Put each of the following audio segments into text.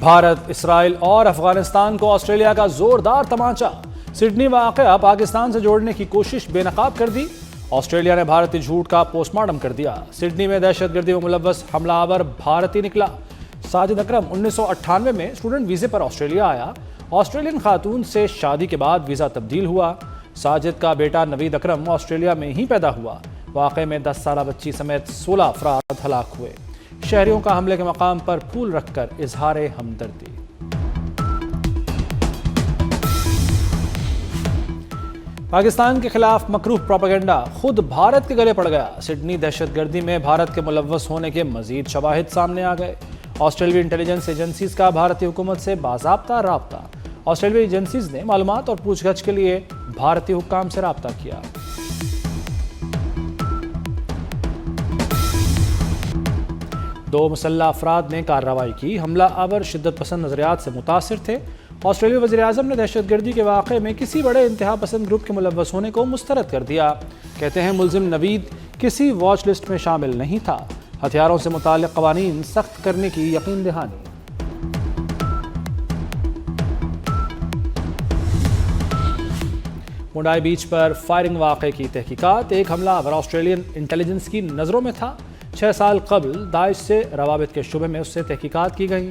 Bharat, Israel और अफगानिस्तान को Australia का जोरदार तमाचा। सिडनी वाकया पाकिस्तान से जोड़ने की कोशिश बेनकाब कर दी। ऑस्ट्रेलिया ने भारतीय झूठ का पोस्टमार्टम कर दिया। सिडनी में दहशतगर्दी में मुलव्वस हमलावर भारतीय निकला। साजिद अकरम 1998 में स्टूडेंट वीजे पर ऑस्ट्रेलिया आया। ऑस्ट्रेलियन खातून से शादी के बाद वीजा तब्दील हुआ। साजिद का बेटा नवीद अकरम ऑस्ट्रेलिया में ही पैदा हुआ। वाक़े में 10 साला बच्ची समेत 16 अफराद हलाक हुए। शहरियों का हमले के मकाम पर फूल रखकर इजहार हमदर्दी। पाकिस्तान के खिलाफ मकरूह प्रोपेगेंडा खुद भारत के गले पड़ गया। सिडनी दहशतगर्दी में भारत के मुलव्वस होने के मजीद शवाहिद सामने आ गए। ऑस्ट्रेलियाई इंटेलिजेंस एजेंसीज का भारतीय हुकूमत से बाज़ाब्ता राब्ता। ऑस्ट्रेलियाई एजेंसीज ने मालूमात और पूछगछ के लिए भारतीय हुक्काम से राब्ता किया। दो मुसल्लह अफराद ने कार्रवाई की। हमला आवर शिद्दत पसंद नजरियात से मुतासिर थे। ऑस्ट्रेलियाई वज़ीर आज़म ने दहशतगर्दी के वाक़े में किसी बड़े इंतहा पसंद ग्रुप के मुलव्वस होने को मुस्तरद कर दिया। कहते हैं मुलजिम नवीद किसी वॉच लिस्ट में शामिल नहीं था। हथियारों से मुताल्लिक़ क़वानीन सख्त करने की यकीन दहानी। मुंडाई बीच पर फायरिंग वाक़े की तहकीकात। एक हमलावर ऑस्ट्रेलियन इंटेलिजेंस की नज़रों में था। 6 साल कबल दाइश से रवाबित के शुबे में उससे तहकीकात की गई।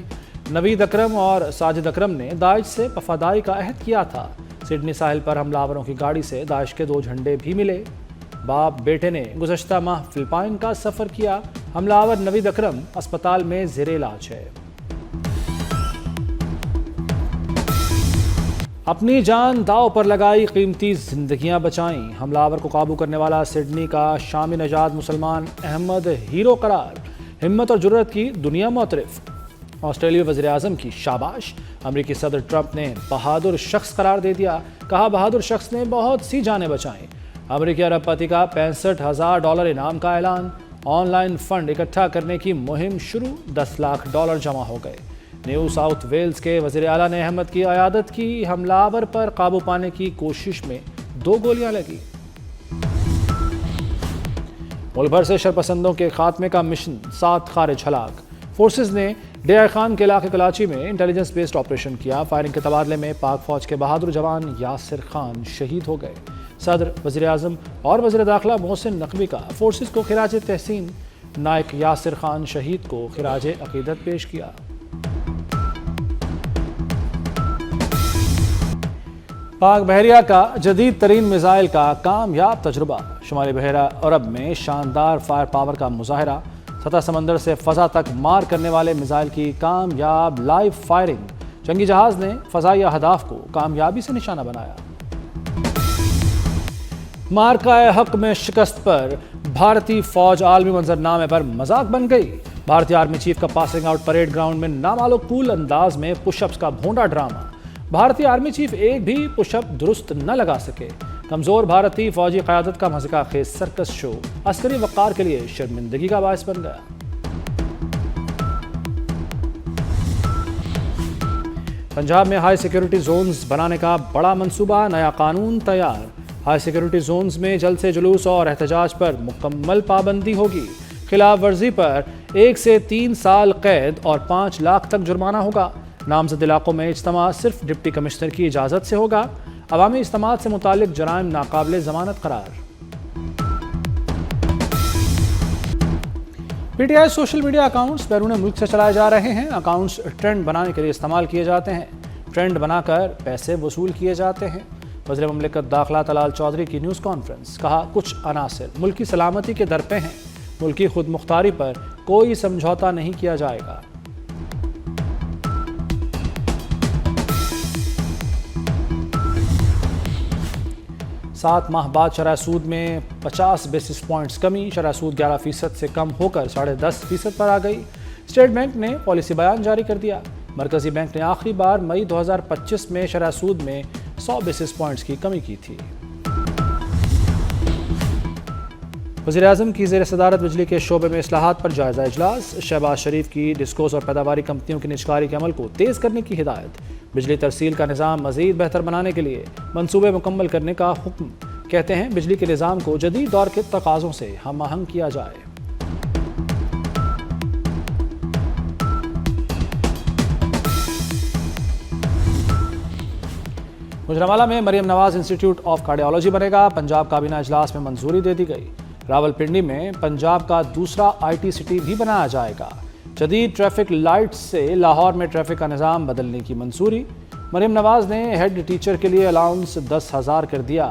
नवीद अकरम और साजिद अकरम ने दाइश से वफादारी का अहद किया था। सिडनी साहिल पर हमलावरों की गाड़ी से दाइश के 2 झंडे भी मिले। बाप बेटे ने गुज़श्ता माह फिलिपाइन का सफ़र किया। हमलावर नवीद अकरम अस्पताल में ज़ेरे इलाज है। अपनी जान दाव पर लगाई, कीमती जिंदगियां बचाईं। हमलावर को काबू करने वाला सिडनी का शामी नजाद मुसलमान अहमद हीरो करार। हिम्मत और जुर्रत की दुनिया मोतरफ। ऑस्ट्रेलियाई वज़ीर आज़म की शाबाश। अमरीकी सदर ट्रंप ने बहादुर शख्स करार दे दिया। कहा बहादुर शख्स ने बहुत सी जानें बचाईं। अमरीकी अरबपति का $65,000 इनाम का ऐलान। ऑनलाइन फंड इकट्ठा करने की मुहिम शुरू। $10 लाख जमा हो गए। न्यू साउथ वेल्स के वज़ीर आला ने अहमद की क़यादत की। हमलावर पर काबू पाने की कोशिश में 2 गोलियां लगी। मुल्क भर से शरपसंदों के खात्मे का मिशन, 7 खारिज हलाक। फोर्सेस ने डेरा खान के इलाके कराची में इंटेलिजेंस बेस्ड ऑपरेशन किया। फायरिंग के तबादले में पाक फौज के बहादुर जवान यासिर खान शहीद हो गए। सदर, वज़ीर आज़म और वज़ीर दाखिला मोहसिन नकवी का फोर्सेस को खिराज तहसीन। नायक यासिर खान शहीद को खिराज अकीदत पेश किया। पाक बहरिया का जदीद तरीन मिसाइल का कामयाब तजुर्बा। शुमाली बहरा अरब में शानदार फायर पावर का मुजाहरा। सतह समंदर से फ़ज़ा तक मार करने वाले मिसाइल की कामयाब लाइव फायरिंग। जंगी जहाज़ ने फ़ज़ाई अहदाफ को कामयाबी से निशाना बनाया। मार्काए हक में शिकस्त पर भारतीय फौज आलमी मंजरनामे पर मजाक बन गई। भारतीय आर्मी चीफ का पासिंग आउट परेड ग्राउंड में नामालूम अंदाज में पुशअप्स का भोंडा ड्रामा। भारतीय आर्मी चीफ एक भी पुशअप दुरुस्त न लगा सके। कमजोर भारतीय फौजी क़यादत का मज़ाक़ खेज सर्कस शो अस्करी वक़ार के लिए शर्मिंदगी का बायस बन गया। पंजाब में हाई सिक्योरिटी जोन्स बनाने का बड़ा मंसूबा। नया कानून तैयार। हाई सिक्योरिटी जोन्स में जलसे जुलूस और एहतजाज पर मुकम्मल पाबंदी होगी। खिलाफ वर्जी पर 1 से 3 साल कैद और 5 लाख तक जुर्माना होगा। नामजद इलाकों में इज्तिमा सिर्फ डिप्टी कमिश्नर की इजाज़त से होगा। अवामी इज्तिमात से मुतालिक जराइम नाकाबिले ज़मानत करार। पीटीआई सोशल मीडिया अकाउंट्स बैरून मुल्क से चलाए जा रहे हैं। अकाउंट्स ट्रेंड बनाने के लिए इस्तेमाल किए जाते हैं। ट्रेंड बनाकर पैसे वसूल किए जाते हैं। वज़ीर ममलिकत दाखिला तलाल चौधरी की न्यूज़ कॉन्फ्रेंस। कहा कुछ अनासिर मुल्क की सलामती के दर पे हैं। मुल्क की खुद मुख्तारी पर कोई समझौता नहीं किया जाएगा। 7 माह बाद शरह सूद में 50 बेसिस पॉइंट्स कमी। शरह सूद 11% से कम होकर 10.5% पर आ गई। स्टेट बैंक ने पॉलिसी बयान जारी कर दिया। मरकजी बैंक ने आखिरी बार मई 2025 में शरह सूद में 100 बेसिस पॉइंट्स की कमी की थी। वज़ीर आज़म की ज़ेर सदारत बिजली के शोबे में इस्लाहात पर जायज़ा इजलास। शहबाज शरीफ की डिस्कोस और पैदावारी कंपनियों की निजकारी के अमल को तेज़ करने की हिदायत। बिजली तरसील का निज़ाम मज़ीद बेहतर बनाने के लिए मंसूबे मुकम्मल करने का हुक्म। कहते हैं बिजली के निज़ाम को जदीद दौर के तकाज़ों से हम आहंग किया जाए। गुजरांवाला में Maryam Nawaz institute of cardiology बनेगा। पंजाब काबीना इजलास में मंजूरी दे दी गई। रावलपिंडी में पंजाब का दूसरा IT सिटी भी बनाया जाएगा। जदीद ट्रैफिक लाइट्स से लाहौर में ट्रैफिक का निज़ाम बदलने की मंजूरी। मरियम नवाज ने हेड टीचर के लिए अलाउंस 10,000 कर दिया।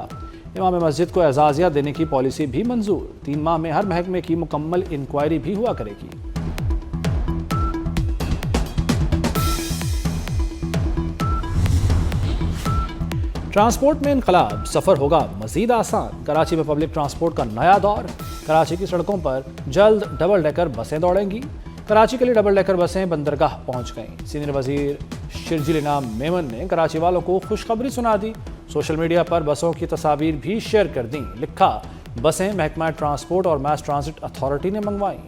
इमाम मस्जिद को एजाज़िया देने की पॉलिसी भी मंजूर। 3 माह में हर महकमे की मुकम्मल इंक्वायरी भी हुआ करेगी। ट्रांसपोर्ट में इनकलाब, सफ़र होगा मज़ीद आसान। कराची में पब्लिक ट्रांसपोर्ट का नया दौर। कराची की सड़कों पर जल्द डबल डेकर बसें दौड़ेंगी। कराची के लिए डबल डेकर बसें बंदरगाह पहुंच गईं। सीनियर वजीर शिरजील इनाम मेमन ने कराची वालों को खुशखबरी सुना दी। सोशल मीडिया पर बसों की तस्वीर भी शेयर कर दी। लिखा, बसें महकमा ट्रांसपोर्ट और मैस ट्रांजिट अथॉरिटी ने मंगवाई।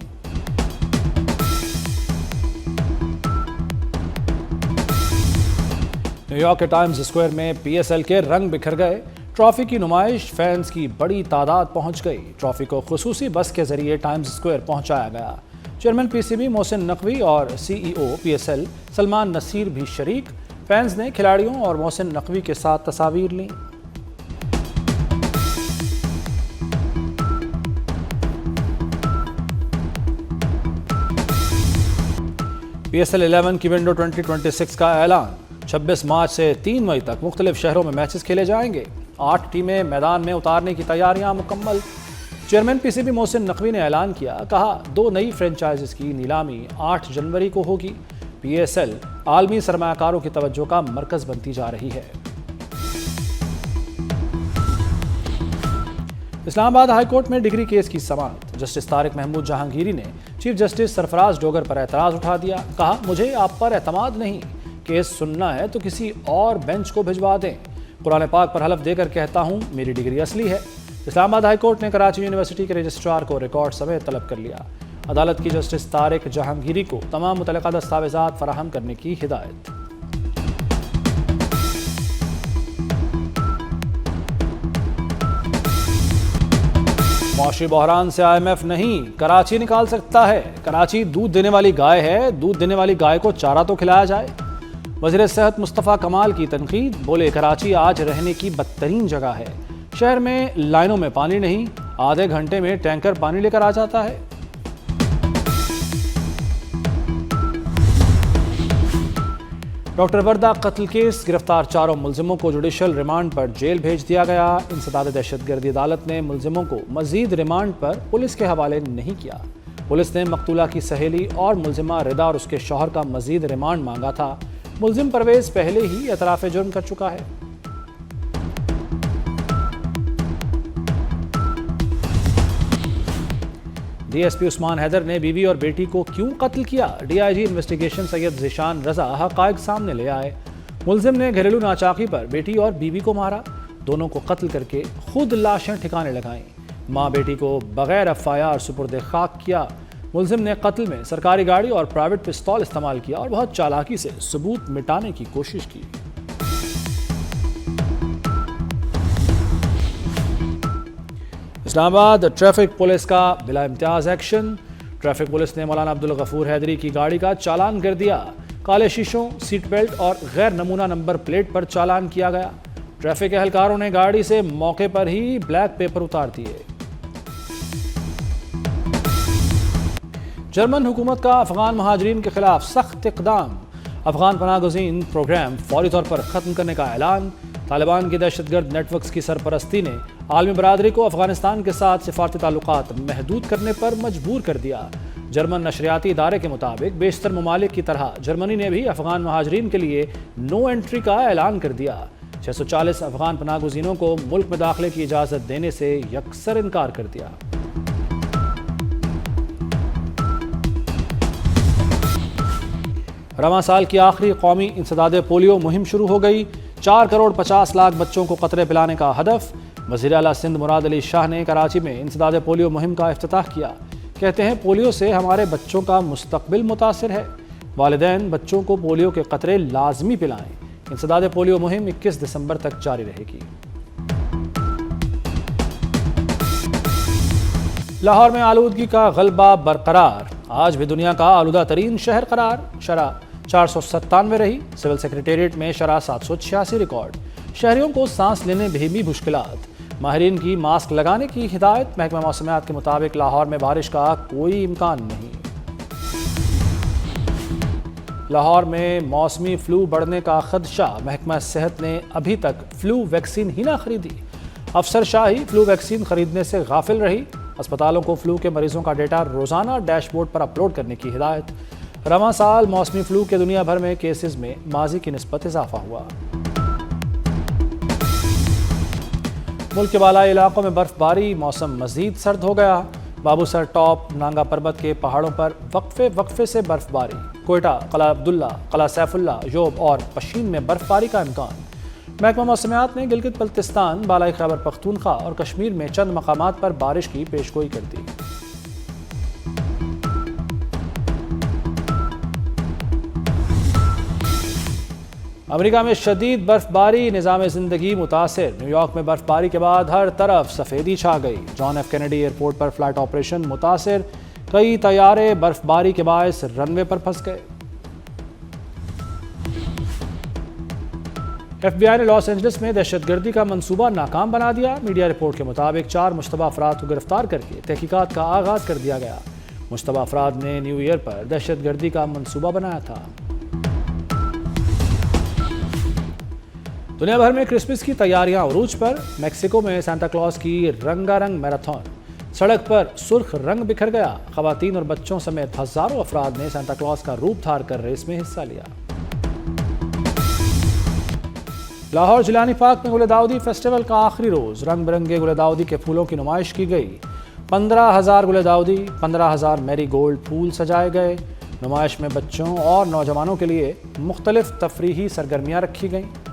न्यूयॉर्क के टाइम्स स्क्वायर में PSL के रंग बिखर गए। ट्रॉफी की नुमाइश, फैंस की बड़ी तादाद पहुंच गई। ट्रॉफी को खुसूसी बस के जरिए टाइम्स स्क्वायर पहुंचाया गया। चेयरमैन PCB मोहसिन नकवी और CEO PSL सलमान नसीर भी शरीक। फैंस ने खिलाड़ियों और मोहसिन नकवी के साथ तस्वीर लीं। PSL 11 की विंडो 2026 का ऐलान। 26 मार्च से 3 मई तक मुख्तलिफ शहरों में मैचेस खेले जाएंगे। 8 टीमें मैदान में उतारने की तैयारियां मुकम्मल। चेयरमैन PCB मोहसिन नकवी ने ऐलान किया, कहा 2 नई फ्रेंचाइजीज की नीलामी 8 जनवरी को होगी। PSL आलमी सरमायाकारों की तवज्जो का मरकज बनती जा रही है। इस्लामाबाद हाई कोर्ट में डिग्री केस की समाअत। जस्टिस तारिक महमूद जहांगीरी ने चीफ जस्टिस सरफराज डोगर पर एतराज़ उठा दिया। कहा, मुझे आप पर एतमाद नहीं, केस सुनना है तो किसी और बेंच को भिजवा दें। कुरान पाक पर हलफ देकर कहता हूं, मेरी डिग्री असली है। इस्लामाबाद हाई कोर्ट ने कराची यूनिवर्सिटी के रजिस्ट्रार को रिकॉर्ड समेत तलब कर लिया। अदालत की जस्टिस तारिक जहांगीरी को तमाम मुतल्लिका दस्तावेज़ात फराहम करने की हिदायत। मौशी बहरान से IMF नहीं, कराची निकाल सकता है। कराची दूध देने वाली गाय है, दूध देने वाली गाय को चारा तो खिलाया जाए। वज़ीर सेहत मुस्तफ़ा कमाल की तनकीद। बोले, कराची आज रहने की बदतरीन जगह है। शहर में लाइनों में पानी नहीं, आधे घंटे में टैंकर पानी लेकर आ जाता है। डॉक्टर वर्दा कत्ल केस, गिरफ्तार 4 मुलजिमों को जुडिशल रिमांड पर जेल भेज दिया गया। इंसदाद दहशतगर्दी अदालत ने मुलजिमों को मजीद रिमांड पर पुलिस के हवाले नहीं किया। पुलिस ने मकतूला की सहेली और मुलजिमा रिदा और उसके शौहर का मजीद रिमांड मांगा था। मुलजिम परवेज पहले ही एतराफ़ जुर्म कर चुका है। DSP उस्मान हैदर ने बीवी और बेटी को क्यों कत्ल किया? DIG इन्वेस्टिगेशन सैयद ज़िशान रजा हक़ाइक़ सामने ले आए। मुलजिम ने घरेलू नाचाकी पर बेटी और बीवी को मारा। दोनों को कत्ल करके खुद लाशें ठिकाने लगाईं। माँ बेटी को बगैर FIR सुपुर्द खाक किया। मुलजिम ने कत्ल में सरकारी गाड़ी और प्राइवेट पिस्तौल इस्तेमाल किया और बहुत चालाकी से सबूत मिटाने की कोशिश की। इस्लामाबाद ट्रैफिक पुलिस का बिला इम्तियाज एक्शन। ट्रैफिक पुलिस ने मौलाना अब्दुल गफूर हैदरी की गाड़ी का चालान कर दिया। काले शीशों, सीट बेल्ट और गैर नमूना नंबर प्लेट पर चालान किया गया। ट्रैफिक एहलकारों ने गाड़ी से मौके पर ही ब्लैक पेपर उतार दिए। जर्मन हुकूमत का अफगान महाजरीन के खिलाफ सख्त इक़दाम। अफगान पनाहगज़ीन प्रोग्राम फौरी तौर पर ख़त्म करने का ऐलान। तालिबान की दहशतगर्द नेटवर्क्स की सरपरस्ती ने आलमी बरादरी को अफगानिस्तान के साथ सिफारती ताल्लुकात महदूद करने पर मजबूर कर दिया। जर्मन नशरियाती इदारे के मुताबिक बेशतर ममालिक की तरह जर्मनी ने भी अफगान महाजरीन के लिए नो एंट्री का ऐलान कर दिया। 640 अफगान पनाहगज़ीनों को मुल्क में दाखिले की इजाज़त देने से यकसर इनकार कर दिया। रवां साल की आखिरी कौमी इंसदाद पोलियो मुहिम शुरू हो गई। 4 करोड़ 50 लाख बच्चों को कतरे पिलाने का हदफ। वज़ीर आला सिंध मुराद अली शाह ने कराची में इंसदाद पोलियो मुहिम का इफ्तिताह किया। कहते हैं, पोलियो से हमारे बच्चों का मुस्तकबिल मुतासिर है। वालिदैन बच्चों को पोलियो के कतरे लाजमी पिलाएं। इंसदाद पोलियो मुहिम 21 दिसंबर तक जारी रहेगी। लाहौर में आलूदगी का गलबा बरकरार। आज भी दुनिया का आलूदा तरीन शहर करार। शरह 497 रही। सिविल सेक्रेटेरिएट में शरह 786 रिकॉर्ड। شہریوں کو سانس لینے میں بھی مشکلات، ماہرین کی ماسک لگانے کی ہدایت۔ محکمہ موسمیات کے مطابق لاہور میں بارش کا کوئی امکان نہیں۔ لاہور میں موسمی فلو بڑھنے کا خدشہ، محکمہ صحت نے ابھی تک فلو ویکسین ہی نہ خریدی۔ افسر شاہی فلو ویکسین خریدنے سے غافل رہی۔ اسپتالوں کو فلو کے مریضوں کا ڈیٹا روزانہ ڈیش بورڈ پر اپلوڈ کرنے کی ہدایت۔ رواں سال موسمی فلو کے دنیا بھر میں کیسز میں ماضی کی نسبت اضافہ ہوا۔ ملک کے بالائی علاقوں میں برف باری، موسم مزید سرد ہو گیا۔ بابو سر ٹاپ، نانگا پربت کے پہاڑوں پر وقفے سے برف باری۔ کوئٹہ، قلعہ عبداللہ، قلعہ سیف اللہ، یوب اور پشین میں برف باری کا امکان۔ محکمہ موسمیات نے گلگت بلتستان، بالائی خیبر پختونخوا اور کشمیر میں چند مقامات پر بارش کی پیشگوئی کر دی۔ امریکہ میں شدید برف باری، نظام زندگی متاثر۔ نیو یارک میں برف باری کے بعد ہر طرف سفیدی چھا گئی۔ جان ایف کینیڈی ایئرپورٹ پر فلائٹ آپریشن متاثر، کئی طیارے برف باری کے باعث رن وے پر پھنس گئے۔ ایف بی آئی نے لاس اینجلس میں دہشت گردی کا منصوبہ ناکام بنا دیا۔ میڈیا رپورٹ کے مطابق 4 مشتبہ افراد کو گرفتار کر کے تحقیقات کا آغاز کر دیا گیا۔ مشتبہ افراد نے نیو ایئر پر دہشت گردی کا منصوبہ بنایا تھا۔ دنیا بھر میں کرسمس کی تیاریاں عروج پر۔ میکسیکو میں سانتا کلاز کی رنگا رنگ میراتھن، سڑک پر سرخ رنگ بکھر گیا۔ خواتین اور بچوں سمیت ہزاروں افراد نے سانتا کلاز کا روپ دھار کر ریس میں حصہ لیا۔ لاہور جیلانی پارک میں گل داؤدی فیسٹیول کا آخری روز، رنگ برنگے گل داؤدی کے پھولوں کی نمائش کی گئی۔ 15,000 گل داؤدی، 15,000 میری گولڈ پھول سجائے گئے۔ نمائش میں بچوں اور نوجوانوں کے لیے مختلف تفریحی سرگرمیاں رکھی گئیں۔